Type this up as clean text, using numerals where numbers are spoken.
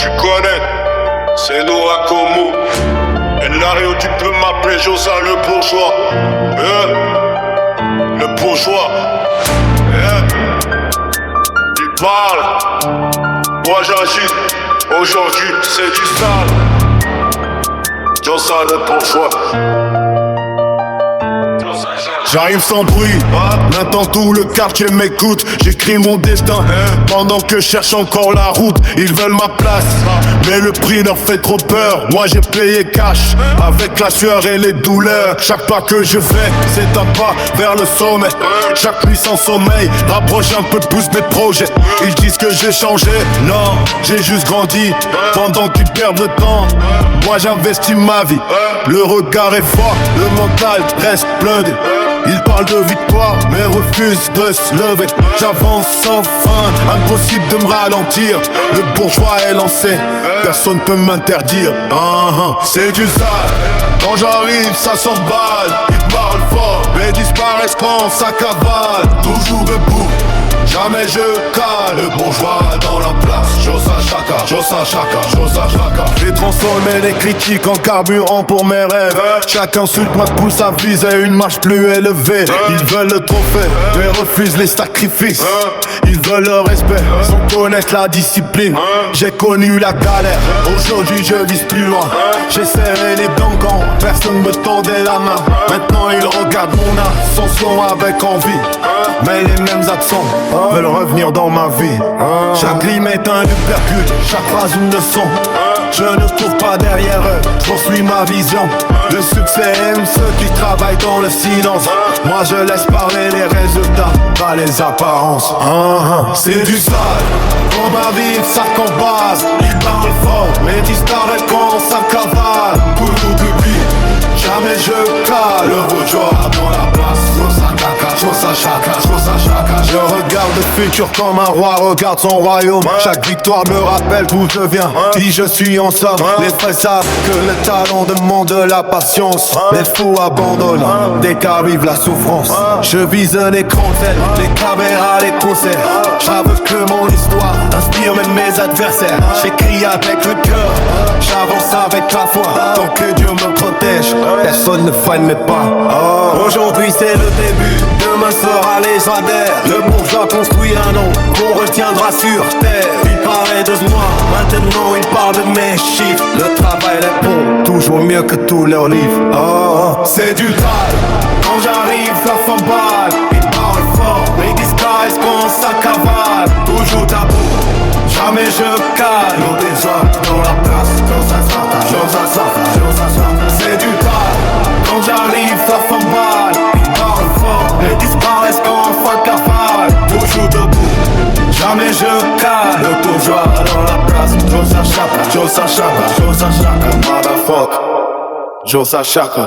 Tu connais, c'est Nora Como. Et Lario, tu peux m'appeler Josa le bourgeois. Le bourgeois. Il parle, moi j'agis. Aujourd'hui, c'est du sale. Josa le bourgeois. J'arrive sans bruit, maintenant tout le quartier m'écoute. J'écris mon destin, pendant que je cherche encore la route. Ils veulent ma place, mais le prix leur fait trop peur. Moi j'ai payé cash, avec la sueur et les douleurs. Chaque pas que je fais, c'est un pas vers le sommet. Chaque nuit sans sommeil, rapproche un peu plus mes projets. Ils disent que j'ai changé, non, j'ai juste grandi. Pendant qu'ils perdent le temps, moi j'investis ma vie. Le regard est fort, le mental reste blindé. Ils parlent de victoire, mais refusent de se lever. J'avance sans fin, impossible de me ralentir. Le bourgeois est lancé, personne peut m'interdire. C'est du sale, quand j'arrive ça s'emballe. Ils parlent fort, mais disparaissent quand ça cavale. Toujours debout, jamais je cale. Le bourgeois dans la place, Josa Chaka, Josa Chaka, Josa Chaka. J'ai transformé les critiques en carburant pour mes rêves. Chaque insulte me pousse à viser une marche plus élevée. Ils veulent le trophée, mais refusent les sacrifices. Ils veulent le respect, sans connaître la discipline. J'ai connu la galère, aujourd'hui je vise plus loin. J'ai serré les dents quand personne me tendait la main. Maintenant ils regardent mon ascension avec envie. Mais les mêmes accents veulent revenir dans ma vie. Chaque rime est un uppercut, chaque phrase une leçon. Je ne trouve pas derrière eux, je poursuis ma vision. Le succès aime ceux qui travaillent dans le silence. Moi je laisse parler les résultats, pas les apparences. C'est du sale, on va vivre ça qu'en base. Ils parlent fort, mais disparaissent quand ça cavale. Toujours public, jamais je cale. Le bourgeois dans la place, Josa Chaka, Josa Chaka. Je regarde le futur comme un roi regarde son royaume. Chaque victoire me rappelle d'où je viens, qui je suis en somme. Les vrais savent que le talent demande de la patience. Les fous abandonnent dès qu'arrive la souffrance. Je vise un écran tel, les caméras, les concerts. J'avoue que mon histoire inspire même mes adversaires. J'écris avec le cœur, j'avance avec la foi. Tant que Dieu me protège, personne ne freine mes pas. Aujourd'hui c'est le début, demain sera légendaire. Le bourgeois construit un nom qu'on retiendra sur terre. Il parlait de moi, maintenant il parle de mes chiffres. Le travail répond toujours mieux que tous leurs livres. C'est du tal, quand j'arrive ça s'emballe. Ils parlent fort, mais disparaissent quand ça cavale. Toujours tabou, jamais je cale. Nos déjà dans la place, Josa Chaka. C'est du tal, quand j'arrive ça s'emballe. Ils parlent fort, mais disparaissent quand ça cavale. Toujours debout, jamais je cale. Le bourgeois dans la place, Josa Chaka, Josa Chaka, Josa Chaka, motherfucker, Josa Chaka.